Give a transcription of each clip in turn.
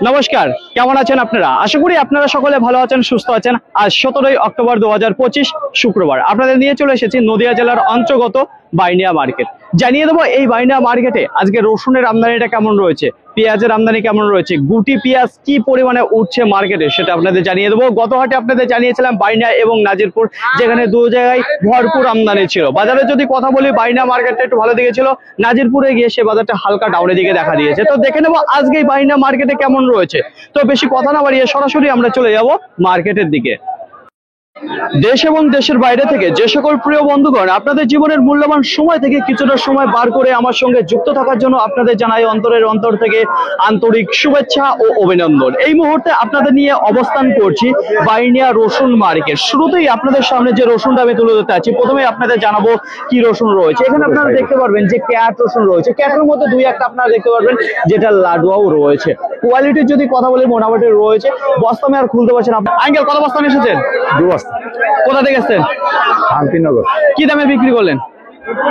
নমস্কার, কেমন আছেন আপনারা? আশা করি আপনারা সকলে ভালো আছেন, সুস্থ আছেন। আজ 17 অক্টোবর 2025 শুক্রবার আপনাদের নিয়ে চলে এসেছি নদিয়া জেলার অন্তর্গত বাইনিয়া মার্কেট। জানিয়ে দেবো এই বাইনিয়া মার্কেটে আজকে রসুনের আমদানিটা কেমন রয়েছে, পেঁয়াজের আমদানি কেমন রয়েছে, গুটি পেঁয়াজ কি পরিমাণে উঠছে মার্কেটে সেটা আপনাদের জানিয়ে দেবো। গত হাটে আপনাদের জানিয়েছিলাম বাইনিয়া এবং নাজিরপুর, যেখানে দু জায়গায় ভরপুর আমদানি ছিল। বাজারে যদি কথা বলি, বাইনিয়া মার্কেটটা একটু ভালো দিকে ছিল, নাজিরপুরে গিয়ে সে বাজারটা হালকা ডাউনের দিকে দেখা দিয়েছে। তো দেখে নেবো আজকে বাইনিয়া মার্কেটে কেমন রয়েছে। তো বেশি কথা না বাড়িয়ে সরাসরি আমরা চলে যাব মার্কেটের দিকে। দেশ এবং দেশের বাইরে থেকে যে সকল প্রিয় বন্ধুগণ আপনাদের জীবনের মূল্যবান সময় থেকে কিছুটা সময় বার করে আমার সঙ্গে যুক্ত থাকার জন্য আপনাদের জানাই অন্তরের অন্তর থেকে আন্তরিক শুভেচ্ছা ও অভিনন্দন। এই মুহূর্তে আপনাদের নিয়ে অবস্থান করছি বাইনিয়া রসুন মার্কেট। শুরুতেই আপনাদের সামনে যে রসুনটা আমি তুলে ধরতে আছি, প্রথমে আপনাদের জানাবো কি রসুন রয়েছে। এখানে আপনারা দেখতে পারবেন যে ক্যাট রসুন রয়েছে, ক্যাটের মধ্যে দুই একটা আপনারা দেখতে পারবেন যেটা লাডুয়াও রয়েছে। কোয়ালিটির যদি কথা বলি মোটামুটি রয়েছে। বস্তা আমি আর খুলতে পারছেন। আঙ্কেল কত বস্তা নিয়ে এসেছেন? 2 বস্তা। কোথা থেকে এসেছেন? শান্তিনগর। কি দামে বিক্রি করলেন?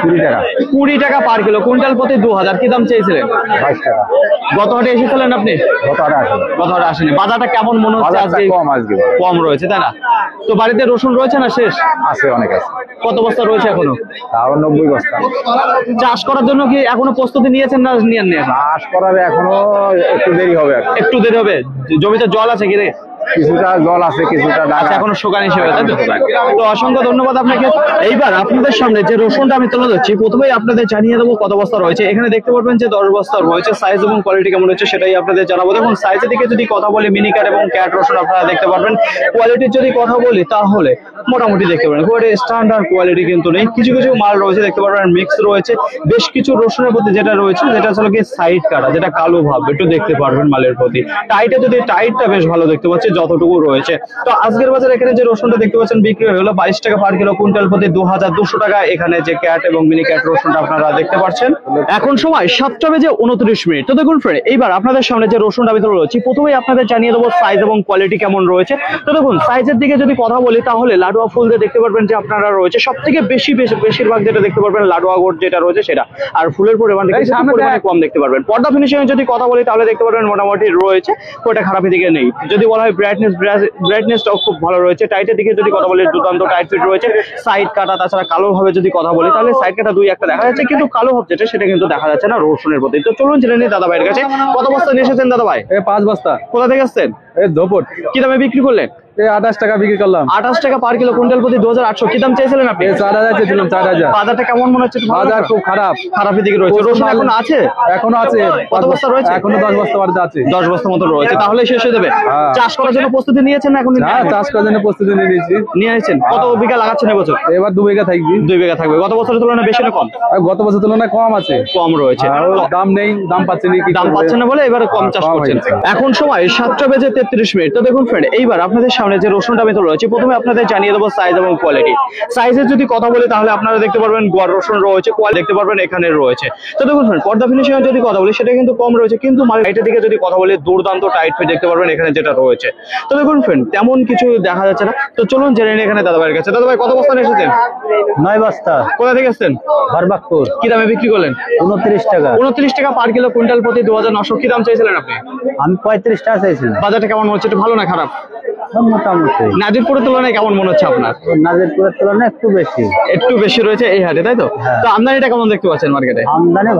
20 টাকা। 20 টাকা পার কিলো, কুইন্টাল প্রতি 2000। কি দাম চেয়েছিলেন? 22 টাকা। গত হাটে এসেছিলেন আপনি? গত হাটে আসেনি। গত হাটে আসেনি। বাজারটা কেমন মনে হচ্ছে আজকে? কম আজকে। কম রয়েছে তাই না? তো বাড়িতে রসুন রয়েছে না শেষ? আছে, অনেক আছে। কত বস্তা রয়েছে এখনো? তাও 90 বস্তা। চাষ করার জন্য কি এখনো প্রস্তুতি নিয়েছেন না নিয়েন নি? চাষ করার এখনো একটু দেরি হবে। একটু দেরি হবে। জমিতে জল আছে কি রে? কিছুটা জল আছে, কিছুটা ডাঙা। এখনো শোকান হিসেবে, তাই তো? তো অসংখ্য ধন্যবাদ আপনাকে। এইবার আপনাদের সামনে যে রসুনটা আমি তুলে ধরছি, প্রথমেই আপনাদের জানিয়ে দেবো কত বস্তা রয়েছে। এখানে দেখতে পারবেন যে 10 বস্তা রয়েছে। সাইজ এবং কোয়ালিটি কেমন রয়েছে সেটাই আপনাদের জানাবো। দেখুন সাইজের দিকে যদি কথা বলি, মিনি ক্যাট এবং ক্যাট রসুন আপনারা দেখতে পারবেন। কোয়ালিটির যদি কথা বলি তাহলে মোটামুটি দেখতে পারেন, খুব স্ট্যান্ডার্ড কোয়ালিটি কিন্তু নেই। কিছু কিছু মাল রয়েছে দেখতে পারবেন, মিক্স রয়েছে। বেশ কিছু রসুনের প্রতি যেটা রয়েছে, যেটা আসলে কি সাইড কাটা, যেটা কালো ভাব একটু দেখতে পারবেন মালের প্রতি। টাইটে যদি টাইটটা বেশ ভালো দেখতে পাচ্ছি যতটুকু রয়েছে। তো আজকের বাজারে এখানে যে রসুনটা দেখতে পাচ্ছেন বিক্রি হলো 22 টাকা পার কিলো, কুইন্টাল প্রতি 2200 টাকা। এখানে যে ক্যাট এবং মিনি ক্যাট রসুনটা আপনারা দেখতে পাচ্ছেন। এখন সময় 7:29। তো দেখুন ফ্রেন্ড, এইবার আপনাদের সামনে যে রসুনটা আমি তুলে ধরছি, প্রথমেই আপনাদের জানিয়ে দেবো সাইজ এবং কোয়ালিটি কেমন রয়েছে। তো দেখুন সাইজের দিকে যদি কথা বলি তাহলে লাডুয়া ফুল দিয়ে দেখতে পারবেন যে আপনারা রয়েছে সব থেকে বেশিরভাগ যেটা দেখতে পারবেন লাডুয়া গোট যেটা রয়েছে সেটা। আর ফুলের পরিমাণটা কম দেখতে পারবেন। পর্দা ফিনিশিং যদি কথা বলি তাহলে দেখতে পারবেন মোটামুটি রয়েছে, ওটা খারাপের দিকে নেই। যদি বলা হয় ব্রাইটনেসটাও খুব ভালো রয়েছে। টাইটের দিকে যদি কথা বলি দুর্দান্ত টাইট ফিট রয়েছে। সাইড কাটা, তাছাড়া কালো ভাবে যদি কথা বলি তাহলে সাইড কাটা দুই একটা দেখা যাচ্ছে, কিন্তু কালো ভাব যেটা সেটা কিন্তু দেখা যাচ্ছে না রসুনের প্রতি। তো চলুন জেনে নিই দাদা ভাইয়ের কাছে কত বস্তা নিয়ে এসেছেন। দাদা ভাই 5 বস্তা। কোথা থেকে আসছেন? ধোপট। কি দামে বিক্রি করলেন? 28 টাকা বিক্রি করলাম। 28 টাকা পার কিলো, কুইন্টাল প্রতি 2800। কি দাম চেয়েছিলেন আপনি? 4000 চেয়েছিলাম। 4000। বাজারটা কেমন মনে হচ্ছে? বাজার খুব খারাপ, খারাপের দিকে রয়েছে। রসুন এখন আছে? এখনো আছে। কত বস্তা রয়েছে? এখনো 10 বস্তা বাড়িতে আছে। 10 বস্তা মতো রয়েছে, তাহলে শেষ হয়ে যাবে। চাষ করার জন্য প্রস্তুতি নিয়েছেন না এখন? হ্যাঁ, চাষ করার জন্য প্রস্তুতি নিয়ে নিয়েছি। নিয়ে নিয়েছেন? কত বিঘা লাগাচ্ছেন এবছর? এবার 2 বিঘা থাকবে। 2 বিঘা থাকবে। গত বছরের তুলনায় বেশি না কম? গত বছর তুলনায় কম আছে। কম রয়েছে। দাম নেই, দাম পাচ্ছেন দাম পাচ্ছেন না বলে এবার কম চাষ করছেন। এখন সময় 7:33। তো দেখুন ফ্রেন্ড, এইবার আপনাদের সামনে যে রসুনটা আমি তুলে ধরছি, প্রথমে আপনাদের জানিয়ে দেবো সাইজ এবং কোয়ালিটি। সাইজের যদি কথা বলি তাহলে আপনারা দেখতে পারবেন গড় রসুন রয়েছে, কোয়ালিটি দেখতে পারবেন এখানে রয়েছে। তো দেখুন ফ্রেন্ড, পর্দা ফিনিশিং এর যদি কথা বলি সেটা কিন্তু কম রয়েছে, কিন্তু মার্কেটের দিকে যদি কথা বলি দুর্দান্ত টাইট ফিট দেখতে পারবেন এখানে যেটা রয়েছে। তো দেখুন ফ্রেন্ড, তেমন কিছু দেখা যাচ্ছে না। তো চলুন জেনে নিই এখানে দাদা ভাইয়ের কাছে। দাদা ভাই কত বস্তা নিয়ে এসেছেন? 9 বস্তা। কোথা থেকে এসেছেন? বারবাকপুর। কি দামে বিক্রি করলেন? 29 টাকা। 29 টাকা পার কিলো, কুইন্টাল প্রতি 2900। কি দাম চেয়েছিলেন আপনি? আমি 35 টাকা চাইছিলাম। বাজারটা কেমন হচ্ছে? একটু ভালো না খারাপ? মোটামুটি। নাজিরপুরের তুলনায় কেমন মনে হচ্ছে আপনার? নাজিরপুরের তুলনায় একটু বেশি রয়েছে এই হাটে, তাই তো? তো আমদানিটা কেমন দেখতে পাচ্ছেন মার্কেটে? আমদানি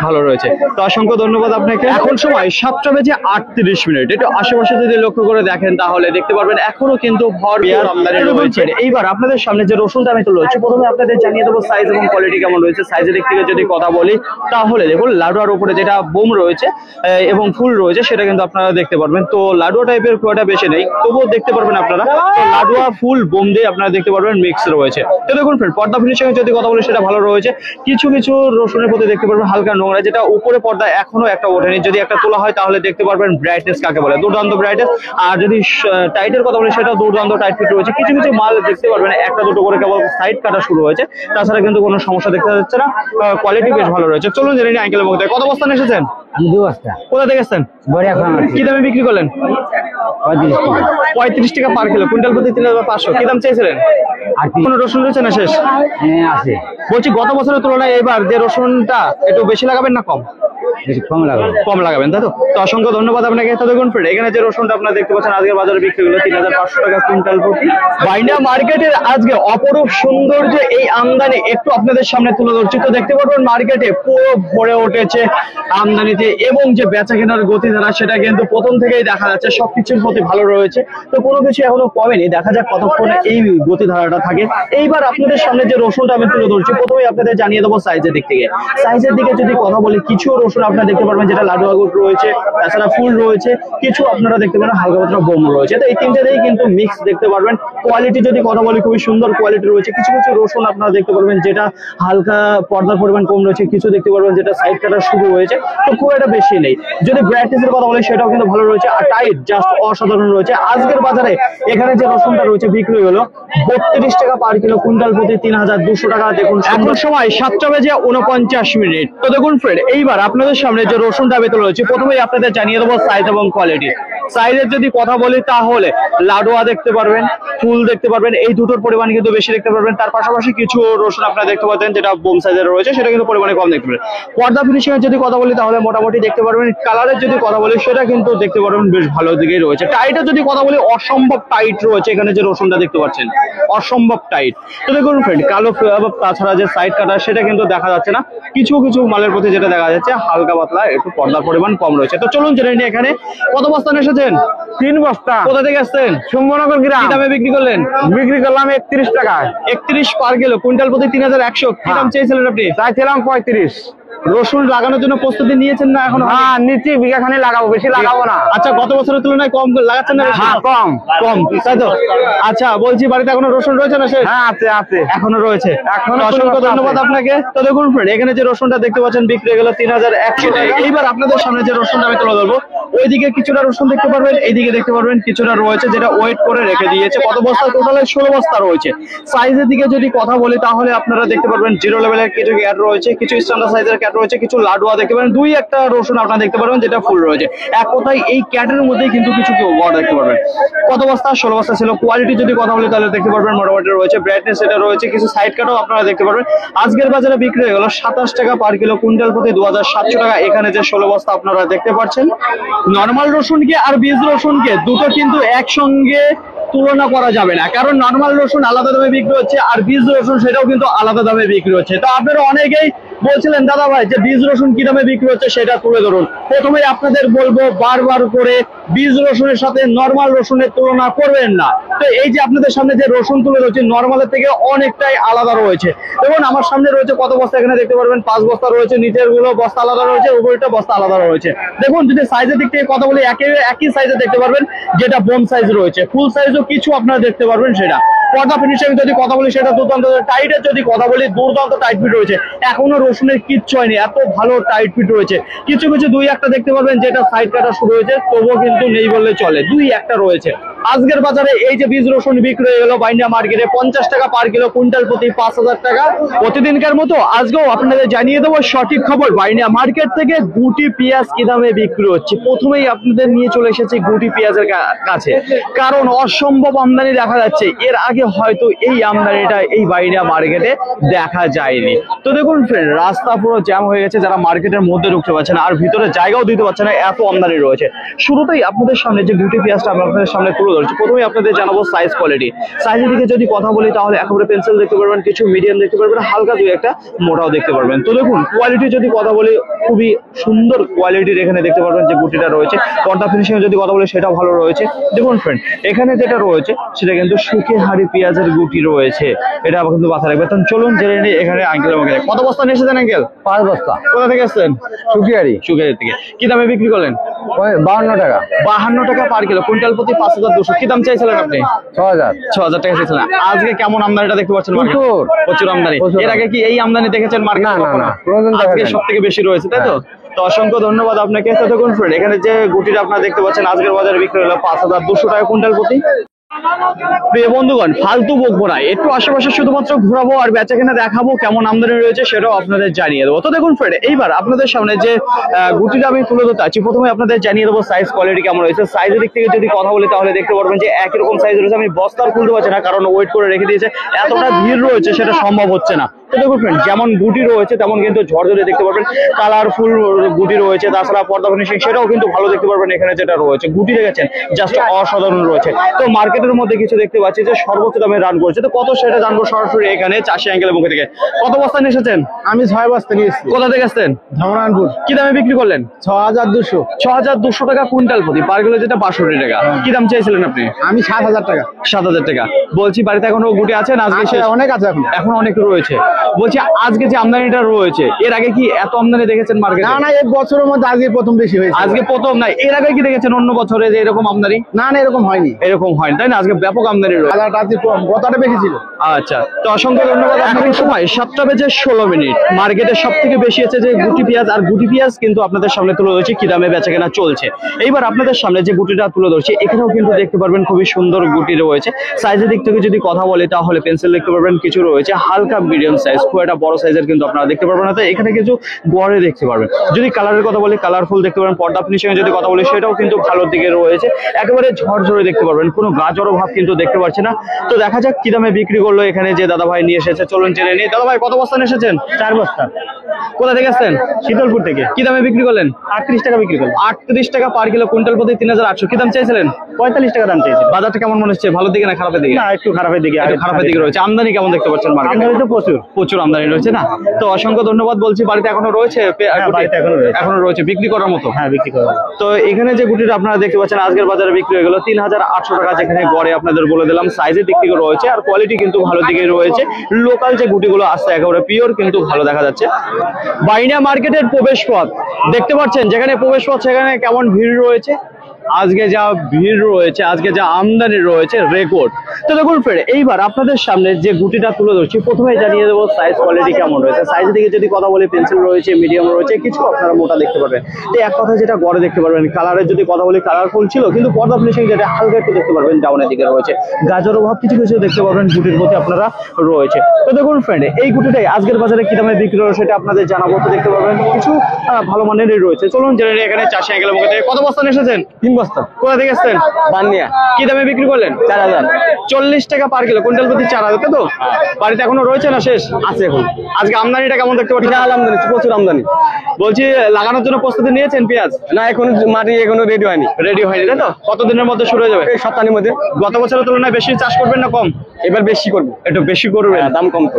ভালো রয়েছে। তো অসংখ্য ধন্যবাদ আপনাকে। এখন সময় 7:38। একটু আশেপাশে যদি লক্ষ্য করে দেখেন তাহলে দেখতে পারবেন এখনো কিন্তু ভরপুর আমদানি রয়েছে। এইবার আপনাদের সামনে যে রসুনটা আমি তুলে ধরছি, প্রথমে আপনাদের জানিয়ে দেবো সাইজ এবং কোয়ালিটি কেমন রয়েছে। সাইজের দিক থেকে যদি কথা বলি তাহলে দেখুন লাডুয়ার উপরে যেটা বোম রয়েছে এবং ফুল রয়েছে সেটা কিন্তু আপনারা দেখতে পারবেন। তো লাডুয়া টাইপের খুব একটা বেশি নেই, তবুও দেখতে পারবেন আপনারা। তো লাডুয়া ফুল বোম দিয়ে আপনারা দেখতে পারবেন মিক্স রয়েছে। তো দেখুন ফ্রেন্ড, পর্দা ফিনিশিং এর যদি কথা বলি সেটা ভালো রয়েছে। কিছু কিছু রসুনের প্রতি দেখতে পারবেন হালকা নোংরা, যেটা উপরে পর্দা এখনো একটা ওঠেনি। যদি একটা তোলা হয় তাহলে দেখতে পারবেন ব্রাইটনেস কাকে বলে, দুর্দান্ত ব্রাইটনেস। আর যদি টাইটের কথা বলি সেটা দুর্দান্ত টাইট ফিট রয়েছে। কিছু কিছু মাল দেখতে পারবেন একটা দুটো করে কেবল সাইড কাটা শুরু হয়েছে, তাছাড়া কিন্তু কোনো সমস্যা দেখতে যাচ্ছে না। কোয়ালিটি বেশ ভালো রয়েছে। চলুন জেনে নিই আঙ্কেলের মুখে কত বস্তা এসেছেন? 2 বস্তা। কোথা থেকে এসেছেন? কি দামে বিক্রি করলেন? 35 টাকা পার কিলো, কুইন্টাল প্রতি 3500। কি দাম চেয়েছিলেন? কোনো রসুন রয়েছে না শেষ? আছে। বলছি গত বছরের তুলনায় এবার যে রসুনটা একটু বেশি লাগাবেন না কম? বেশি কম লাগাবো। কম লাগাবেন, তাই তো? তো অসংখ্য ধন্যবাদ আপনাকে। তো দেখুন ফ্রেন্ড, এখানে যে রসুনটা আপনারা দেখতে পাচ্ছেন আজকের বাজারে বিক্রি হলো 3500 টাকা কুইন্টাল প্রতি। বাইনা মার্কেটের আজকে অপরূপ সৌন্দর্য এই আমদানি একটু আপনাদের সামনে তুলে ধরছি। তো দেখতে পারবেন মার্কেটে পুরো ভরে উঠেছে আমদানিতে, এবং যে বেচা কেনার গতিধারা সেটা কিন্তু প্রথম থেকেই দেখা যাচ্ছে সবকিছুর প্রতি ভালো রয়েছে। তো কোনো কিছু এখনো কমেনি, দেখা যাক কতক্ষণে এই গতিধারাটা থাকে। এইবার আপনাদের সামনে যে রসুনটা আমি তুলে ধরছি, প্রথমেই আপনাদের জানিয়ে দেবো সাইজের দিক থেকে। সাইজের দিকে যদি কথা বলি, কিছু রসুন আপনারা দেখতে পারবেন যেটা লাডু আগুর রয়েছে, তাছাড়া ফুল রয়েছে, কিছু আপনারা দেখতে পারেন হালকা পাতলা বোম রয়েছে। তো এই তিনটাতেই কিন্তু মিক্স দেখতে পারবেন। কোয়ালিটি যদি কথা বলি, খুবই সুন্দর কোয়ালিটি রয়েছে। কিছু কিছু রসুন আপনারা দেখতে পারবেন যেটা হালকা পর্দার পরিমাণ কম রয়েছে, কিছু দেখতে পারবেন যেটা সাইড কাটা শুরু হয়েছে, তো খুব একটা বেশি নেই। যদি ব্রাইটনেসের কথা বলি সেটাও কিন্তু ভালো রয়েছে, আর টাইট জাস্ট অসাধারণ রয়েছে। আজকের বাজারে এখানে যে রসুনটা রয়েছে বিক্রি হলো 32 টাকা পার কিলো, কুইন্টাল প্রতি 3200 টাকা। দেখুন এখন সময় 7:49। তো দেখুন ফ্রেন্ড, এইবার আপনাদের সামনে যে রসুনটা আমি তুলে ধরছি, প্রথমেই আপনাদের জানিয়ে দেবো সাইজ এবং কোয়ালিটি। সাইজের যদি কথা বলি তাহলে লাডুয়া দেখতে পারবেন, ফুল দেখতে পারবেন, এই দুটোর পরিমাণ কিন্তু বেশি দেখতে পারবেন। তার পাশাপাশি কিছু রসুন আপনারা দেখতে পাচ্ছেন যেটা বোম সাইজের রয়েছে, সেটা কিন্তু পরিমাণে কম দেখতে পারবেন। পর্দা ফিনিশিং এর যদি কথা বলি তাহলে মোটামুটি দেখতে পারবেন। কালারের যদি কথা বলি সেটা কিন্তু দেখতে পারবেন বেশ ভালো দিকেই রয়েছে। টাইটের যদি কথা বলি অসম্ভব টাইট রয়েছে, এখানে যে রসুনটা দেখতে পাচ্ছেন অসম্ভব টাইট। তো দেখুন ফ্রেন্ড, কালো তাছাড়া যে সাইড কাটা সেটা কিন্তু দেখা যাচ্ছে না। কিছু কিছু মালের প্রতি যেটা দেখা যাচ্ছে হালকা পাতলা একটু পর্দার পরিমাণ কম রয়েছে। তো চলুন জেনে নিই এখানে কত বস্তা এসেছেন। 3 বস্তা। কোথা থেকে আসছেন? শম্ভুনগর গ্রাম। কি দামে বিক্রি করলেন? বিক্রি করলাম 31 টাকায়। 31 পার কিলো, কুইন্টাল প্রতি 3100। কি দাম চেয়েছিলেন আপনি? চাইছিলাম 35। রসুন লাগানোর জন্য প্রস্তুতি নিয়েছেন না এখন? হ্যাঁ নিচে বিঘা খানি লাগাবো, বেশি লাগাবো না। আচ্ছা, গত বছরের তুলনায় কম লাগাচ্ছেন না? হ্যাঁ কম কম, তাই তো? আচ্ছা, বলছি বাড়িতে এখনো রসুন রয়েছে না? হ্যাঁ আছে আছে, এখনো রয়েছে। এখনো অসংখ্য ধন্যবাদ আপনাকে। তো দেখুন ফ্রেন্ড, এখানে যে রসুনটা দেখতে পাচ্ছেন বিক্রি হয়ে গেল 3100 টাকা। এইবার আপনাদের সামনে যে রসুনটা আমি তুলে ধরবো, ওইদিকে কিছুটা রসুন দেখতে পারবেন, এইদিকে দেখতে পারবেন কিছুটা রয়েছে যেটা ওয়েট করে রেখে দিয়েছে। কত বস্তা? টোটালে 16 বস্তা রয়েছে। সাইজের দিকে যদি কথা বলি তাহলে আপনারা দেখতে পারবেন জিরো লেভেলের কিছু ক্যাট রয়েছে, কিছু স্ট্যান্ডার্ড সাইজের ক্যাট রয়েছে, কিছু লাডুয়া দেখতে পারেন, দুই একটা রসুন আপনারা দেখতে পারবেন যেটা ফুল রয়েছে। এক কথায় এই ক্যাটের মধ্যেই কিন্তু কিছু বড় দেখতে পারবেন। কত বস্তা? 16 বস্তা ছিল। কোয়ালিটি যদি কথা বলি তাহলে দেখতে পারবেন মোটামুটি রয়েছে, ব্রাইটনেস এটা রয়েছে, কিছু সাইড কাটও আপনারা দেখতে পারবেন। আজকের বাজারে বিক্রি হয়ে গেল 27 টাকা পার কিলো, কুইন্টাল প্রতি 2700 টাকা। এখানে যে 16 বস্তা আপনারা দেখতে পাচ্ছেন, নর্মাল রসুনকে আর বীজ রসুনকে দুটো কিন্তু একসঙ্গে তুলনা করা যাবে না, কারণ নর্মাল রসুন আলাদা দামে বিক্রি হচ্ছে আর বীজ রসুন সেটাও কিন্তু আলাদা দামে বিক্রি হচ্ছে। তো আপনারা অনেকেই বলছিলেন দাদা ভাই যে বীজ রসুন কি দামে বিক্রি হচ্ছে সেটা তুলে ধরুন। প্রথমেই আপনাদের বলবো বারবার করে বীজ রসুনের সাথে নর্মাল রসুনের তুলনা করবেন না। তো এই যে আপনাদের সামনে যে রসুন তুলে ধরছি নর্মালের থেকে অনেকটাই আলাদা রয়েছে। দেখুন আমার সামনে রয়েছে কত বস্তা, এখানে দেখতে পারবেন 5 বস্তা রয়েছে, নিচের গুলো বস্তা আলাদা রয়েছে, উপরেরটা বস্তা আলাদা রয়েছে। দেখুন যদি সাইজের দিক থেকে কথা বলি একই সাইজে দেখতে পারবেন যেটা বোম সাইজ রয়েছে, ফুল সাইজও কিছু আপনারা দেখতে পারবেন সেটা। পর্দা ফিনিশিং যদি কথা বলি সেটা দুর্দান্ত। টাইটের যদি কথা বলি দুর্দান্ত টাইট ফিট রয়েছে, এখনো রসুনের কিচ্ছু হয়নি, এত ভালো টাইট ফিট রয়েছে। কিছু কিছু দুই একটা দেখতে পারবেন যেটা সাইড কাটা শুরু হয়েছে, তবুও কিন্তু নেই বললে চলে, দুই একটা রয়েছে। আজকের বাজারে এই যে বীজ রসুন বিক্রি হয়ে গেল বাইন্ডা মার্কেটে 50 টাকা পার কিলো, কুইন্টাল প্রতি 5000 টাকা। প্রতিদিনকার মতো আজকেও আপনাদের জানিয়ে দেবো সঠিক খবর বাইন্ডা মার্কেট থেকে গুটি পেঁয়াজ কি দামে বিক্রি হচ্ছে। প্রথমেই আপনাদের নিয়ে চলে এসেছি গুটি পেঁয়াজের কাছে, কারণ অসম্ভব আমদানি দেখা যাচ্ছে। এর আগে হয়তো এই আমদানিটা এই বাইন্ডা মার্কেটে দেখা যায়নি। তো দেখুন ফ্রেন্ড, রাস্তা পুরো জ্যাম হয়ে গেছে, যারা মার্কেটের মধ্যে ঢুকতে পারছে না আর ভিতরে জায়গাও দিতে পারছে না, এত আমদানি রয়েছে। শুরুতেই আপনাদের সামনে যে গুটি পেঁয়াজটা আপনাদের সামনে তুলে ধরছি, প্রথমেই আপনাদের জানাবো সাইজ কোয়ালিটি। সাইজের দিকে যদি কথা বলি তাহলে একেবারে পেন্সিল দেখতে পারবেন, কিছু মিডিয়াম দেখতে পারবেন, হালকা দুই একটা মোটাও দেখতে পারবেন। তো দেখুন কোয়ালিটি যদি কথা বলি খুবই সুন্দর কোয়ালিটির এখানে দেখতে পারবেন যে গুটিটা রয়েছে। পর্দা ফিনিশিং যদি কথা বলি সেটাও ভালো রয়েছে। দেখুন ফ্রেন্ড, এখানে যেটা রয়েছে সেটা কিন্তু শুকে হাড়ি পেঁয়াজের গুটি রয়েছে, এটা আবার কিন্তু মাথায় রাখবে। তখন চলুন জেনে নিই এখানে আঙ্কেল আমাকে কত বস্তা নিয়ে এসেছেন আঙ্কেল? 5 বস্তা। কোথা থেকে এসেছেন? শুকিয়ারি। শুকিয়ারি থেকে। কি দামে বিক্রি করলেন? 52 টাকা। 52 টাকা পার কিলো, কুইন্টাল প্রতি 5200। কি দাম চাইছিলেন আপনি? 6000 টাকা চাইছিলেন। আজকে কেমন আমদানিটা দেখতে পাচ্ছেন? প্রচুর আমদানি। এর আগে কি এই আমদানি দেখেছেন মার্কেটে? না, আজকে সব থেকে বেশি রয়েছে, তাই তো? তো অসংখ্য ধন্যবাদ আপনাকে। তো দেখুন ফ্রেন্ড, এখানে যে গুটিটা আপনারা দেখতে পাচ্ছেন আজকের বাজারে বিক্রি হলো 5200 টাকা কুইন্টাল প্রতি। প্রিয় বন্ধুগণ, ফালতু বকবো না, একটু আশেপাশে শুধুমাত্র ঘোরাবো আর বেচা কেনা দেখাবো, কেমন আমদানি রয়েছে সেটাও আপনাদের জানিয়ে দেবো। তো দেখুন ফ্রেন্ড, এইবার আপনাদের সামনে যে গুটিটা আমি তুলে ধরতে চাচ্ছি, প্রথমে আপনাদের জানিয়ে দেবো সাইজ কোয়ালিটি কেমন রয়েছে। সাইজের দিক থেকে যদি কথা বলি তাহলে দেখতে পারবেন যে একই রকম সাইজ রয়েছে। আমি বস্তার খুলতে পারছি না কারণ ওয়েট করে রেখে দিয়েছে, এতটা ভিড় রয়েছে সেটা সম্ভব হচ্ছে না। তো দেখুন ফ্রেন্ড, যেমন গুটি রয়েছে তেমন কিন্তু ঝরঝরে দেখতে পারবেন, কালারফুল গুটি রয়েছে, তাছাড়া পর্দা ফিনিশিং সেটাও কিন্তু ভালো দেখতে পারবেন। এখানে যেটা রয়েছে গুটি দেখেছেন জাস্ট অসাধারণ রয়েছে। তো মার্কেটের মধ্যে কিছু দেখতে পাচ্ছি যে সর্বোচ্চ দামে রান করছে, তো কত সেটা জানবো সরাসরি এখানে চাষি আঙ্কেলের মুখে থেকে। কত বস্তা নিয়ে এসেছেন? আমি 6 বস্তা নিয়েছি। কোথা থেকে আসছেন? ধর্মনারায়ণপুর। কি দামে বিক্রি করলেন? 6200। 6200 টাকা কুইন্টাল প্রতি, পার কিলো যেটা 62 টাকা। কি দাম চাইছিলেন আপনি? আমি 7000 টাকা। 7000 টাকা। বলছি বাড়িতে এখনো গুটি আছে না আজকে শেষ? অনেক আছে এখন। এখন অনেক রয়েছে। বলছি আজকে যে আমদানিটা রয়েছে, এর আগে কি এত আমদানি দেখেছেন মার্কেটে? না না, এই বছরের মধ্যে আজকে প্রথম বেশি হয়েছে। আজকে প্রথম না, এর আগে কি দেখেছেন অন্য বছরে যে এরকম আমদানি? না না, এরকম হয়নি। এরকম হয় তাই না? আজকে ব্যাপক আমদানি রয়েছে। বাজারটা আজকে গতটা বেশি ছিল। আচ্ছা, তো অসংখ্য ধন্যবাদ আপনাকে। সময় 7:16 মার্কেটে সব থেকে বেশি আছে যে গুটি পেঁয়াজ, আর গুটি পেঁয়াজ কিন্তু আপনাদের সামনে তুলে ধরছি কি দামে বেচা কেনা চলছে। এইবার আপনাদের সামনে যে গুটিটা তুলে ধরছি, এখানেও কিন্তু দেখতে পারবেন খুবই সুন্দর গুটি রয়েছে। সাইজের দিক থেকে যদি কথা বলি তাহলে পেন্সিল দেখতে পারবেন কিছু রয়েছে হালকা মিডিয়াম সাইজ, খুব একটা বড় সাইজের কিন্তু আপনারা দেখতে পারবেন না। তো এখানে কিছু গড়ে দেখতে পারবেন। যদি কালারের কথা বলি কালারফুল দেখতে পারবেন, পর্দা ফিনিশিং যদি কথা বলি সেটাও কিন্তু ভালোর দিকে রয়েছে। একেবারে ঝরঝরে দেখতে পারবেন, কোনো গাজরও ভাব কিন্তু দেখতে পাচ্ছি না। তো দেখা যাক কি দামে বিক্রি করলো এখানে যে দাদা ভাই নিয়ে এসেছে, চলুন জেনে নিই। দাদা ভাই কত বস্তা নিয়ে এসেছেন? 4 বস্তা। কোথা থেকে আসছেন? শীতলপুর থেকে। কি দামে বিক্রি করলেন? 38 টাকা বিক্রি করলাম। 38 টাকা পার কিলো, কুইন্টাল প্রতি 3800। কি দাম চাইছিলেন? 45 টাকা দাম চেয়েছে। বাজারটা কেমন মনে হচ্ছে, ভালোর দিকে না খারাপের দিকে? না, একটু খারাপের দিকে। একটু খারাপের দিকে রয়েছে। আমদানি কেমন দেখতে পাচ্ছেন মার্কেটে? আমদানি তো প্রচুর। প্রচুর আমদানি রয়েছে না? তো অসংখ্য ধন্যবাদ। বলছি বাড়িতে এখনো রয়েছে? বাড়িতে এখনো রয়েছে বিক্রি করার মতো? হ্যাঁ, বিক্রি করবো। তো এখানে যে গুটিটা আপনারা দেখতে পাচ্ছেন আজকের বাজারে বিক্রি হয়ে গেল 3800 টাকা, যেখানে গড়ে আপনাদের বলে দিলাম সাইজের দিক থেকে রয়েছে, আর কোয়ালিটি কিন্তু ভালো দিকে রয়েছে। লোকাল যে গুটিগুলো আসছে একেবারে পিওর কিন্তু ভালো দেখা যাচ্ছে। বাইনা মার্কেটের প্রবেশ পথ দেখতে পাচ্ছেন, যেখানে প্রবেশ পথ সেখানে কেমন ভিড় রয়েছে। আজকে যা ভিড় রয়েছে, আজকে যা আমদানি রয়েছে রেকর্ড। তো দেখুন ফ্রেন্ড, এইবার আপনাদের সামনে যে গুটিটা তুলে ধরছি প্রথমে জানিয়ে দেবো সাইজ কোয়ালিটি কেমন রয়েছে। সাইজ দিকে যদি কথা বলি পেন্সিল রয়েছে, মিডিয়াম রয়েছে, কিছু আপনারা মোটা দেখতে পারবেন। তো এক কথা যেটা গড়ে দেখতে পারবেন। কালারের যদি কথা বলি কালারফুল ছিল, কিন্তু পর্দা ফিনিশিং যেটা হালকা একটু দেখতে পারবেন ডাউনের দিকে রয়েছে। গাজর অভাব কিছু কিছু দেখতে পারবেন গুটির প্রতি আপনারা রয়েছে। তো দেখুন ফ্রেন্ড, এই গুটিটাই আজকের বাজারে কি দামে বিক্রি হলো সেটা আপনাদের জানাবো। তো দেখতে পারবেন কিছু ভালো মানেরই রয়েছে। চলুন জেনে নিই এখানে চাষি আঙ্কেলের মুখে থেকে। কত বস্তা নিয়ে এসেছেন? 3 বস্তা। কোথা থেকে এসেছেন? বানিয়া। কি দামে বিক্রি করলেন? 4000। 40 টাকা পার কিলো, কুইন্টাল প্রতি 4000। তাই তো? বাড়িতে এখনো রয়েছে না শেষ? আছে এখন। আজকে আমদানিটা কেমন দেখতে পাচ্ছেন? বিশাল আমদানি, প্রচুর আমদানি। বলছি লাগানোর জন্য প্রস্তুতি নিয়েছেন পেঁয়াজ? না, এখন মাটি এখনো রেডি হয়নি। রেডি হয়নি তাই তো? কতদিনের মধ্যে শুরু হয়ে যাবে? এই সপ্তাহের মধ্যে। গত বছরের তুলনায় বেশি চাষ করবেন না কম? এবার বেশি করবো। একটু বেশি করবেন, দাম কম তো।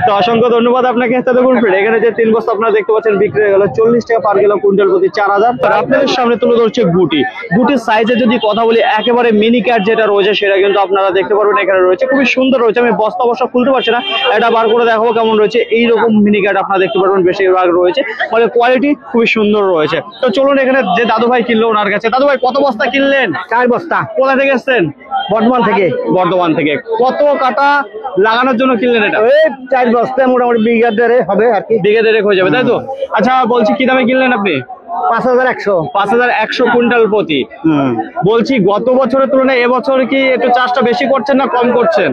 তো অসংখ্য ধন্যবাদ আপনাকে। তো দেখুন friend, এখানে যে 3 বস্তা আপনারা দেখতে পাচ্ছেন বিক্রি হয়ে গেল 40 টাকা পার কিলো, কুইন্টাল প্রতি 4000। আর আপনাদের সামনে তুলে ধরছে গুটি। গুটির সাইজে যদি কথা বলি একেবারে মিনি ক্যাট যেটা রয়েছে সেটা কিন্তু আপনারা দেখতে পারবেন এখানে রয়েছে, খুবই সুন্দর রয়েছে। আমি বস্তা বস্তা খুলতে পারছি না, এটা বার করে দেখাবো কেমন রয়েছে। এইরকম মিনি ক্যাট আপনারা দেখতে পারবেন বেশিরভাগ রয়েছে, ফলে কোয়ালিটি খুবই সুন্দর রয়েছে। তো চলুন এখানে যে দাদু ভাই কিনলো ওনার কাছে। দাদু ভাই কত বস্তা কিনলেন? 4 বস্তা। কোথা থেকে এসছেন? বর্ধমান থেকে। বর্ধমান থেকে। কত কাটা লাগানোর জন্য কিনলেন এটা? ওই 4 বস্তা মোটামুটি বিঘা দেড়ে হবে আর কি। বিঘে দেড়েক হয়ে যাবে তাই তো? আচ্ছা বলছি কি দামে কিনলেন আপনি? 5100। 5100 কুইন্টাল প্রতি। বলছি গত বছরের তুলনায় এবছর কি একটু চাষটা বেশি করছেন না কম করছেন?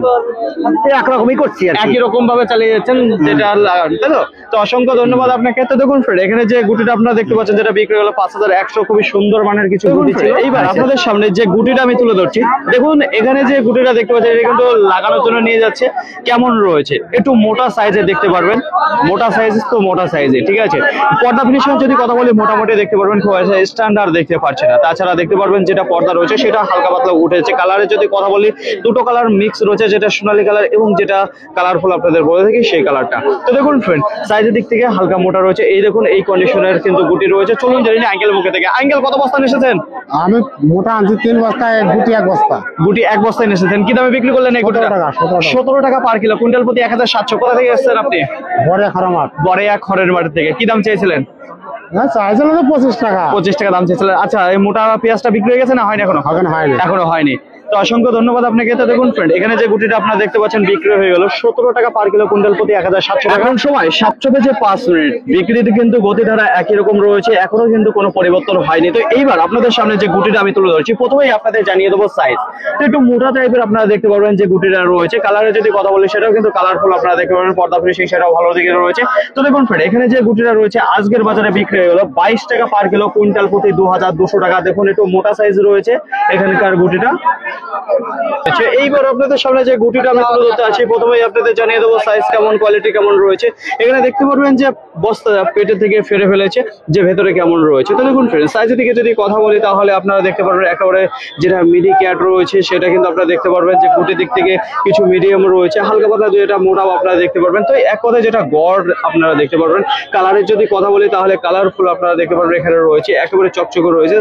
একরকমই করছি আর কি। একই রকম ভাবে চালিয়ে যাচ্ছেন যেটা লাগান তাই তো? তো অসংখ্য ধন্যবাদ আপনাকে। তো দেখুন ফ্রেন্ড, এখানে যে গুটিটা আপনারা দেখতে পাচ্ছেন যেটা বিক্রি হলো 5100, খুবই সুন্দর মানের কিছু গুটি ছিল। এইবার আপনাদের সামনে যে গুটিটা আমি তুলে ধরছি, দেখুন এখানে যে গুটিটা দেখতে পাচ্ছেন এটা কিন্তু লাগানোর জন্য নিয়ে যাচ্ছে। কেমন রয়েছে, একটু মোটা সাইজে দেখতে পারবেন। মোটা সাইজ তো মোটা সাইজে, ঠিক আছে। পর্দা ফিনিশিং যদি কথা বলি মোটামুটি দেখতে পারবেন, খুব স্ট্যান্ডার্ড দেখতে পাচ্ছি না। তাছাড়া দেখতে পারবেন যেটা পর্দা রয়েছে সেটা হালকা পাতলা উঠেছে। কালারে যদি কথা বলি দুটো কালার মিক্স রয়েছে, যেটা সোনালী কালার এবং যেটা কালারফুল আপনাদের বলে থাকি সেই কালারটা। তো দেখুন ফ্রেন্ড, সাইজের দিক থেকে হালকা মোটা রয়েছে। এই দেখুন এই কন্ডিশনের কিন্তু গুটি রয়েছে। চলুন জানি না আঙ্কেল মুখে থেকে। আঙ্কেল কত বস্তা নিয়ে এসেছেন? আমি মোটা আনছি 3 বস্তা, গুটি 1 বস্তা। গুটি 1 বস্তায় নিয়ে এসেছেন। কি দামে বিক্রি করলেন এই গুটিটা? 17 টাকা পার কিলো, কুইন্টাল প্রতি 1700। কোথা থেকে এসেছেন আপনি? বড় খারামার। বড়িয়া খড়ের মাঠ থেকে। কি দাম চেয়েছিলেন? না, চাইছিল তো 25 টাকা। 25 টাকা দাম চেয়েছিলেন। আচ্ছা, এই মোটা পেঁয়াজটা বিক্রি হয়ে গেছে না হয়নি এখনো? এখনো হয়নি। তো অসংখ্য ধন্যবাদ আপনাকে। তো দেখুন ফ্রেন্ড, এখানে যে গুটিটা আপনারা দেখতে পাচ্ছেন বিক্রি হয়ে গেল 17 টাকা পার কিলো, কুইন্টাল প্রতি 1700 টাকা। এখন সময় 7:05 বিক্রিতে কিন্তু গতিধারা একই রকম রয়েছে, এখনো কিন্তু কোনো পরিবর্তন হয়নি। তো এইবার আপনাদের সামনে যে গুটিটা আমি তুলে ধরছি প্রথমেই আপনাদের জানিয়ে দেবো সাইজ। তো একটু মোটা টাইপের আপনারা দেখতে পারবেন যে গুটিটা রয়েছে। কালারে যদি কথা বলি সেটাও কিন্তু কালারফুল আপনারা দেখতে পারবেন, পর্দা ফিনিশিং সেটাও ভালো দিকে রয়েছে। তো দেখুন ফ্রেন্ড, এখানে যে গুটিটা রয়েছে আজকের বাজারে বিক্রি হয়ে গেল 22 টাকা পার কিলো, কুইন্টাল প্রতি 2200 টাকা। দেখুন একটু মোটা সাইজ রয়েছে এখানকার গুটিটা। আচ্ছা, এইবার আপনাদের সামনে যে গুটিটা আমি তুলে ধরতে আছি, প্রথমেই আপনাদের জানিয়ে দেবো সাইজ কেমন, কোয়ালিটি কেমন রয়েছে। এখানে দেখতে পারবেন যে বস্তা পেটের থেকে ফেলে ফেলেছে, যে ভেতরে কেমন রয়েছে। তো দেখুন ফ্রেন্ড, সাইজের দিকে যদি কথা বলি তাহলে আপনারা দেখতে পারবেন একেবারে যেটা মিডি ক্যাট রয়েছে সেটা কিন্তু আপনারা দেখতে পারবেন যে গুটির দিক থেকে কিছু মিডিয়াম রয়েছে, হালকা পাতলা যেটা মোটাও আপনারা দেখতে পারবেন। তো এক কথায় যেটা গড় আপনারা দেখতে পারবেন। কালারের যদি কথা বলি তাহলে কালারফুল আপনারা দেখতে পারবেন এখানে রয়েছে, একেবারে চকচকে রয়েছে।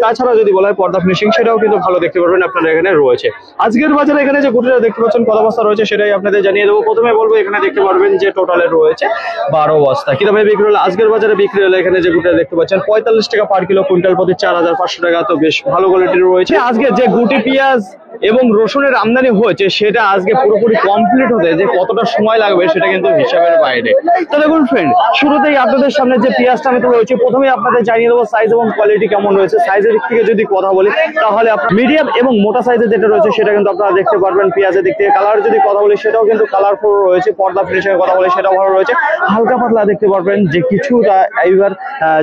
তাছাড়া যদি বলা হয় পর্দা ফিনিশিং, সেটাও কিন্তু ভালো দেখতে পারবেন আপনারা এখানে রয়েছে। আজকের বাজারে এখানে যে গুটিটা দেখতে পাচ্ছেন কত বস্তা রয়েছে সেটাই আপনাদের জানিয়ে দেবো। প্রথমে বলবো এখানে দেখতে পারবেন যে টোটালে রয়েছে 12 বস্তা। কি দামে বিক্রি হলো আজকের বাজারে? বিক্রি হলো এখানে যে গুটিটা দেখতে পাচ্ছেন 45 টাকা পার কিলো, কুইন্টাল প্রতি 4500 টাকা। তো বেশ ভালো কোয়ালিটির রয়েছে। আজকে যে গুটি পেঁয়াজ এবং রসুনের আমদানি হয়েছে সেটা আজকে পুরোপুরি কমপ্লিট হতে যে কতটা সময় লাগবে সেটা কিন্তু হিসাবের বাইরে। তো দেখুন ফ্রেন্ড, শুরুতেই আপনাদের সামনে যে পেঁয়াজটা আমি তুলে রয়েছে, প্রথমেই আপনাদের জানিয়ে দেবো সাইজ এবং কোয়ালিটি কেমন রয়েছে। সাইজের দিক থেকে যদি কথা বলি তাহলে মিডিয়াম এবং মোটা সাইজের যেটা রয়েছে সেটা কিন্তু আপনারা দেখতে পারবেন। পেঁয়াজের দিক থেকে কালার যদি কথা বলি সেটাও কিন্তু কালারফুল রয়েছে, পর্দা ফিনিশিং এর কথা বলি সেটাও ভালো রয়েছে। হালকা পাতলা দেখতে পারবেন যে কিছুটা এইবার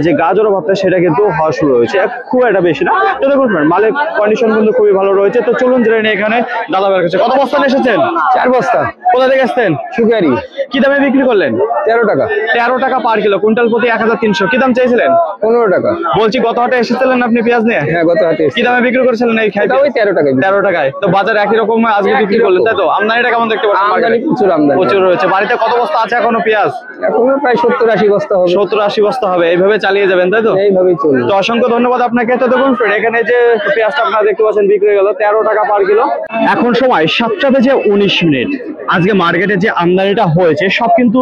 যে গাজর ভাবটা সেটা কিন্তু হওয়া শুরু হয়েছে, খুব একটা বেশি না। তো দেখুন ফ্রেন্ড, মালের কন্ডিশন কিন্তু খুবই ভালো রয়েছে। তো চলুন জেনে নিই এখানে দাদা ভাইয়ের কাছে। কত বস্তা নিয়ে এসেছেন? 4 বস্তা। কোথা থেকে এসেছেন? সুগারি। কি দামে বিক্রি করলেন? 13 টাকা। 13 টাকা পার কিলো, কুইন্টাল প্রতি 1300। কি দাম চাইছিলেন? 15 টাকা। বলছি গত হাটে এসেছিলেন আপনি পেঁয়াজ নিয়ে? হ্যাঁ, গত হাটে। কি দামে বিক্রি করেছিলেন এই খাই? ওই 13 টাকা। 13 টাকায়। তো বাজার একই রকম আজকে বিক্রি করলেন, তাই তো? আমদানিটা কেমন দেখতে পাচ্ছেন? আমদানি প্রচুর আমদানি। প্রচুর রয়েছে। বাড়িতে কত বস্তা আছে এখনো পেঁয়াজ? এখনো প্রায় 70-80 বস্তা হবে। 70-80 বস্তা হবে। এইভাবে চালিয়ে যাবেন, তাই তো? এইভাবেই চলবে। তো অসংখ্য ধন্যবাদ আপনাকে। তো দেখুন ফ্রেন্ড, এখানে যে পেঁয়াজটা আপনারা দেখতে পাচ্ছেন বিক্রি হয়ে গেল 13 টাকা পার কিলো। এখন সময় 7:19। আজকে মার্কেটে যে আমদানিটা হয়েছে সব কিন্তু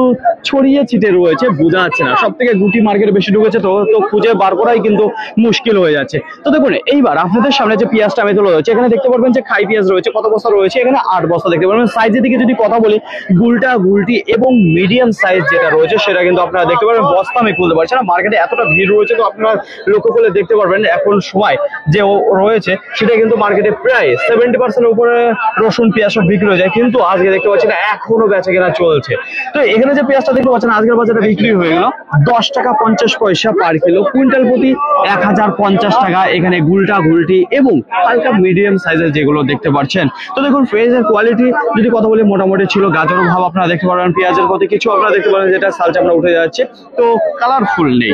ছড়িয়ে ছিটে রয়েছে, বোঝা যাচ্ছে না। সব থেকে গুটি মার্কেটে বেশি ঢুকেছে, তো খুঁজে বার করাই কিন্তু মুশকিল হয়ে যাচ্ছে। তো দেখুন এইবার আপনাদের সামনে যে পেঁয়াজটা আমি তুলে ধরছি, এখানে দেখতে পারবেন যে খাই পেঁয়াজ রয়েছে। কত বস্তা রয়েছে? এখানে 8 বস্তা দেখতে পারবেন। সাইজের দিকে যদি কথা বলি, গুলটি এবং মিডিয়াম সাইজ যেটা রয়েছে সেটা কিন্তু আপনারা দেখতে পারবেন। বস্তা আমি খুলতে পারছি না, মার্কেটে এতটা ভিড় রয়েছে। তো আপনারা লক্ষ্য করলে দেখতে পারবেন এখন সময় যে রয়েছে সেটা কিন্তু মার্কেটে প্রায় 70% উপরে রসুন পেঁয়াজ সব বিক্রি হয়ে যায়, কিন্তু আজকে দেখতে পাচ্ছি না এখনো বেচা কেনা চলছে। তো এখানে যে পেঁয়াজটা দেখতে পাচ্ছেন আজকের বাজারে বিক্রি হয়ে গেল 10 টাকা 50 পয়সা পার কিলো, কুইন্টাল প্রতি 1050 টাকা। এখানে গুলটি এবং হালকা মিডিয়াম সাইজের যেগুলো দেখতে পাচ্ছেন। তো দেখুন পেঁয়াজের কোয়ালিটি যদি কথা বলি মোটামুটি ছিল। গাজর ভাব আপনারা দেখতে পারবেন, পেঁয়াজের প্রতি কিছু আপনারা দেখতে পারেন যেটা সালচামড়া উঠে যাচ্ছে, তো কালারফুল নেই।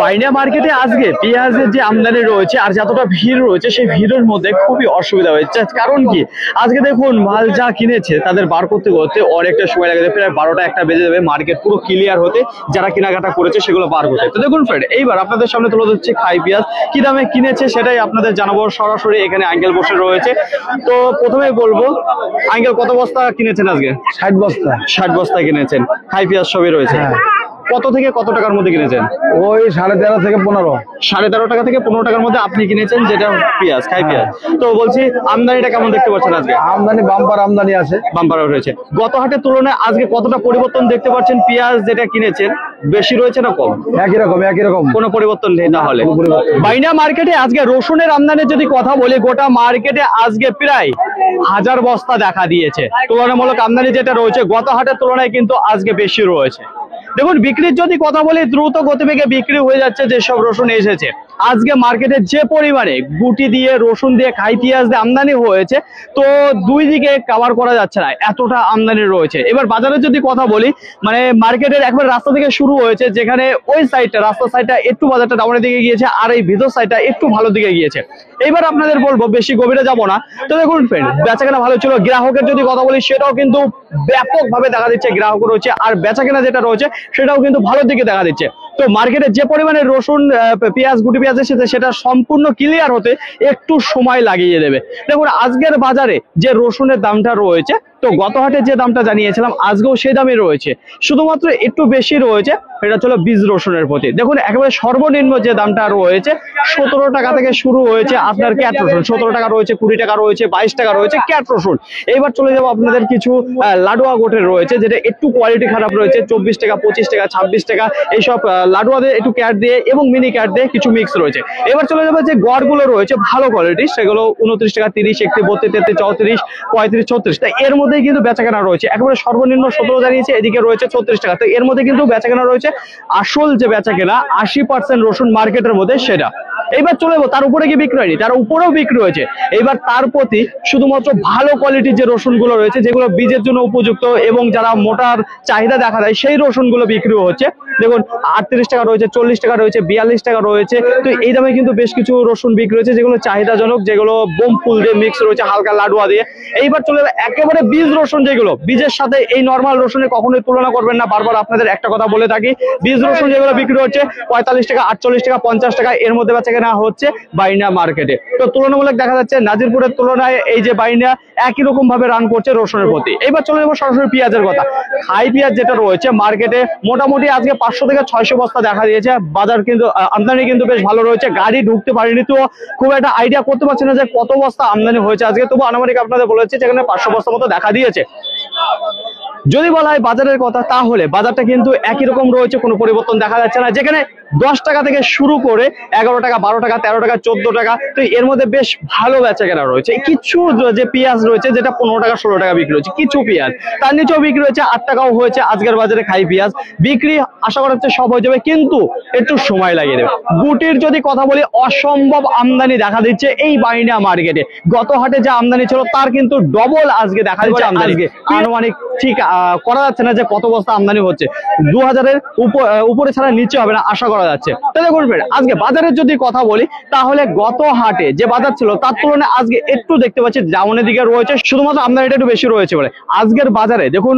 বাইনা মার্কেটে আজকে পেঁয়াজের যে আমদানি রয়েছে আর যতটা ভিড় রয়েছে সেই ভিড়ের মধ্যে খুবই অসুবিধা হয়েছে। কারণ কি, আজকে দেখুন মাল যা কিনেছে তাদের বার করতে করতে অনেকটা সময় লাগে, প্রায় 12টা 1টা বেজে যাবে মার্কেট পুরো ক্লিয়ার হতে, যারা কেনাকাটা করেছে সেগুলো বার করতে। তো দেখুন ফ্রেন্ড, এইবার আপনাদের সামনে তুলে ধরছি খাই পেঁয়াজ। কি দামে কিনেছে সেটাই আপনাদের জানাবো সরাসরি। এখানে আঙ্কেল বসে রয়েছে। তো প্রথমেই বলবো আঙ্কেল, কত বস্তা কিনেছেন আজকে? 60 বস্তা। 60 বস্তা কিনেছেন। খাই পেঁয়াজ সবই রয়েছে। কত থেকে কত টাকার মধ্যে কিনেছেন? ওই 13.5 থেকে 15। 13.5 টাকা থেকে 15 টাকার মধ্যে আপনি কিনেছেন, যেটা পেঁয়াজ, খাই পেঁয়াজ। তো বলছি আমদানিটা কেমন দেখতে পাচ্ছেন আজকে? আমদানি বাম্পার আমদানি আছে। বাম্পার রয়েছে। গত হাটের তুলনায় আজকে কতটা পরিবর্তন দেখতে পাচ্ছেন? পেঁয়াজ যেটা কিনেছেন বেশি রয়েছে না কম? একই রকম। কোনো পরিবর্তন নেই তাহলে? বাইনা মার্কেটে আজকে রসুনের আমদানির যদি কথা বলি, গোটা মার্কেটে আজকে প্রায় 1000 বস্তা দেখা দিয়েছে। তুলনামূলক আমদানি যেটা রয়েছে গত হাটের তুলনায় কিন্তু আজকে বেশি রয়েছে। দেখুন বিক্রির যদি কথা বলি, দ্রুত গতিবেগে বিক্রি হয়ে যাচ্ছে যেসব রসুন এসেছে। আজকে মার্কেটে যে পরিমাণে গুটি দিয়ে, রসুন দিয়ে, খাই পেঁয়াজ দিয়ে আমদানি হয়েছে, তো দুই দিকে কভার করা যাচ্ছে না, এতটা আমদানি রয়েছে। এবার বাজারের যদি কথা বলি, মানে মার্কেটের একবার রাস্তা থেকে শুরু হয়েছে, যেখানে ওই সাইডটা, রাস্তার সাইডটা একটু বাজারটা ডাউনের দিকে গিয়েছে, আর এই ভিতর সাইডটা একটু ভালো দিকে গিয়েছে। এইবার আপনাদের বলবো, বেশি গভীরে যাব না। তো দেখুন ফ্রেন্ড, বেচাকেনা ভালো ছিল। গ্রাহকের যদি কথা বলি সেটাও কিন্তু ব্যাপকভাবে দেখা দিচ্ছে, গ্রাহক রয়েছে। আর বেচাকেনা যেটা রয়েছে সেটাও কিন্তু ভালো দিকে দেখা দিচ্ছে। তো মার্কেটে যে পরিমাণে রসুন, পেঁয়াজ, গুটি পেঁয়াজ এসেছে সেটা সম্পূর্ণ ক্লিয়ার হতে একটু সময় লাগিয়ে দেবে। দেখুন আজকের বাজারে যে রসুনের দামটা রয়েছে, তো গত হাটে যে দামটা জানিয়েছিলাম আজকেও সেই দামই রয়েছে, শুধুমাত্র একটু বেশি রয়েছে। এটা ছিল বীজ রসুনের প্রতি। দেখুন একেবারে সর্বনিম্ন যে দামটা রয়েছে 17 টাকা থেকে শুরু হয়েছে আপনার ক্যাট রসুন। 17 টাকা রয়েছে, 20 টাকা রয়েছে, 22 টাকা রয়েছে ক্যাট রসুন। এইবার চলে যাবো আপনাদের কিছু লাডুয়া গোটের রয়েছে, যেটা একটু কোয়ালিটি খারাপ রয়েছে। 24 টাকা, 25 টাকা, 26 টাকা এইসব লাডুয়াদের একটু ক্যাট দিয়ে এবং মিনি ক্যাট দিয়ে কিছু মিক্স রয়েছে। এবার চলে যাবে যে গড়গুলো রয়েছে ভালো কোয়ালিটি, সেগুলো 29 টাকা, 30, 31, 32, 33, 35, 36। তাই এর মধ্যেই কিন্তু বেচাকেনা রয়েছে। একেবারে সর্বনিম্ন 17 জানিয়েছে, এদিকে রয়েছে 34 টাকা। তো এর মধ্যে কিন্তু বেচাকেনা রয়েছে। আসল যে বেচাকেনা 80% রসুন মার্কেটের মধ্যে সেটা। এইবার চলে যাবো তার উপরে কি বিক্রি হয়নি, তার উপরেও বিক্রি হয়েছে। এইবার তার প্রতি শুধুমাত্র ভালো কোয়ালিটির যে রসুনগুলো রয়েছে, যেগুলো বীজের জন্য উপযুক্ত এবং যারা মোটার চাহিদা দেখা যায়, সেই রসুনগুলো বিক্রি হচ্ছে। দেখুন 38 টাকা রয়েছে, 40 টাকা রয়েছে, 42 টাকা রয়েছে। তো এই দামে কিন্তু বেশ কিছু রসুন বিক্রি হয়েছে, যেগুলো চাহিদাজনক, যেগুলো বোম ফুল দিয়ে মিক্স রয়েছে, হালকা লাডুয়া দিয়ে। এইবার চলে যাবে একেবারে বীজ রসুন, যেগুলো বীজের সাথে এই নর্মাল রসুনের কখনোই তুলনা করবেন না। বারবার আপনাদের একটা কথা বলে থাকি, বীজ রসুন যেগুলো বিক্রি হচ্ছে 45 টাকা, 48 টাকা, 50 টাকা এর মধ্যে বেচা কেনা হচ্ছে বাইনা মার্কেটে। তো তুলনামূলক দেখা যাচ্ছে নাজিরপুরের তুলনায় এই যে বাইনা একই রকম ভাবে রান করছে রসুনের প্রতি। এইবার চলে যাবো সরাসরি পেঁয়াজের কথা। খাই পেঁয়াজ যেটা রয়েছে মার্কেটে মোটামুটি আজকে 500 থেকে 600 বস্তা দেখা দিয়েছে। বাজার কিন্তু আমদানি কিন্তু বেশ ভালো রয়েছে, গাড়ি ঢুকতে পারেনি, তো খুব একটা আইডিয়া করতে পারছি না যে কত বস্তা আমদানি হয়েছে আজকে। তবু আনুমানিক আপনাদের বলেছি যেখানে 500 বস্তা মতো দেখা দিয়েছে। যদি বলা হয় বাজারের কথা, তাহলে বাজারটা কিন্তু একই রকম রয়েছে, কোনো পরিবর্তন দেখা যাচ্ছে না। যেখানে 10 টাকা থেকে শুরু করে 11 টাকা, 12 টাকা, 13 টাকা, 14 টাকা, তো এর মধ্যে বেশ ভালো বেচা কেনা রয়েছে। কিছু যে পেঁয়াজ রয়েছে যেটা 15 টাকা, 16 টাকা বিক্রি হচ্ছে, কিছু পেঁয়াজ তার নিচেও বিক্রি হচ্ছে, 8 টাকাও হয়েছে আজকের বাজারে খাই পেঁয়াজ বিক্রি। আশা করা হচ্ছে সব হয়ে যাবে, কিন্তু একটু সময় লাগিয়ে দেবে। গুটির যদি কথা বলি, অসম্ভব আমদানি দেখা দিচ্ছে এই বাইনা মার্কেটে। গত হাটে যে আমদানি ছিল তার কিন্তু ডবল আজকে দেখা দিচ্ছে আমদানি। আনুমানিক ঠিক করা যাচ্ছে না যে কত বস্তা আমদানি হচ্ছে, 2000-এর উপরে ছাড়া নিচে হবে না আশা করা যাচ্ছে। তাহলে করবেন আজকে বাজারের যদি কথা বলি, তাহলে গত হাটে যে বাজার ছিল তার তুলনায় আজকে একটু দেখতে পাচ্ছি ডাউনের দিকে রয়েছে, শুধুমাত্র আমদানিটা একটু বেশি রয়েছে বলে। আজকের বাজারে দেখুন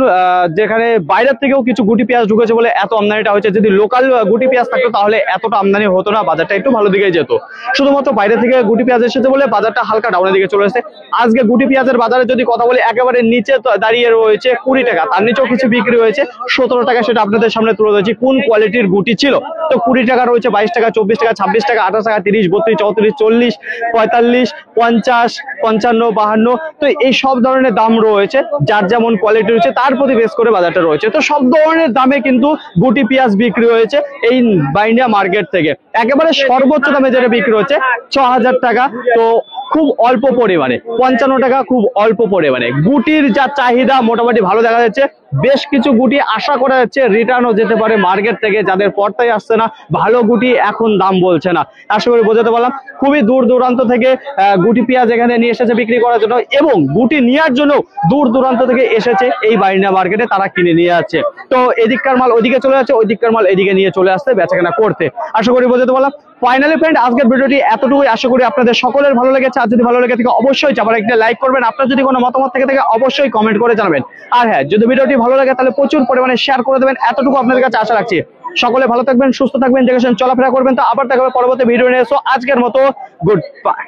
যেখানে বাইরের থেকেও কিছু গুটি পেঁয়াজ ঢুকেছে বলে এত আমদানিটা হয়েছে। যদি লোকাল গুটি পেঁয়াজ থাকতো তাহলে এতটা আমদানি হতো না, বাজারটা একটু ভালো দিকে যেত। শুধুমাত্র বাইরে থেকে গুটি পেঁয়াজ এসেছে বলে বাজারটা হালকা ডাউনের দিকে চলে এসেছে। আজকে গুটি পেঁয়াজের বাজারে যদি কথা বলি, একেবারে নিচে দাঁড়িয়ে রয়েছে 20 টাকা, তার নিচেও কিছু বিক্রি হয়েছে 17 টাকা, সেটা আপনাদের সামনে তুলে ধরেছি কোন কোয়ালিটির গুটি ছিল। তো 20 টাকা রয়েছে, 22 টাকা, 24 টাকা, 26 টাকা, 28 টাকা, 30, 32, 34, 40, 45, 50, 55, 52। তো এই সব ধরনের দাম রয়েছে, যার যেমন কোয়ালিটি রয়েছে তার প্রতি বেস করে বাজারটা রয়েছে। তো সব ধরনের দামে কিন্তু গুটি পেঁয়াজ বিক্রি হয়েছে এই বাইন্ডিয়া মার্কেট থেকে। একেবারে সর্বোচ্চ দামে যেটা বিক্রি হচ্ছে 6000 টাকা, তো খুব অল্প পরিমাণে 55 টাকা, খুব অল্প পরিমাণে। গুটির যা চাহিদা মোটামুটি ভালো দেখা যাচ্ছে। বেশ কিছু গুটি আশা করা যাচ্ছে রিটার্নও যেতে পারে মার্কেট থেকে, যাদের পর্তায় আসছে না, ভালো গুটি এখন দাম বলছে না। আশা করি বোঝাতে পারলাম। খুবই দূর দূরান্ত থেকে গুটি পেঁয়াজ এখানে নিয়ে এসেছে বিক্রি করার জন্য, এবং গুটি নেওয়ার জন্য দূর দূরান্ত থেকে এসেছে এই বাইন্ডিয়া মার্কেটে, তারা কিনে নিয়ে যাচ্ছে। তো এদিককার মাল ওইদিকে চলে যাচ্ছে, ওইদিককার মাল এদিকে নিয়ে চলে আসছে বেচাকেনা করতে। আশা করি বোঝাতে পারলাম। ফাইনালি ফ্রেন্ড, আজকের ভিডিওটি এতটুকুই। আশা করি আপনাদের সকলের ভালো লেগেছে। আর যদি ভালো লেগে থাকে অবশ্যই চাপার একটা লাইক করবেন। আপনার যদি কোনো মতামত থেকে অবশ্যই কমেন্ট করে জানাবেন। আর হ্যাঁ, যদি ভিডিওটি ভালো লাগে তাহলে প্রচুর পরিমাণে শেয়ার করে দেবেন, এতটুকু আপনাদের কাছে আশা রাখছি। সকলে ভালো থাকবেন, সুস্থ থাকবেন, দেখেছেন চলাফেরা করবেন। তো আবার দেখা হবে পরবর্তী ভিডিও নিয়ে। আজকের মতো গুড বাই।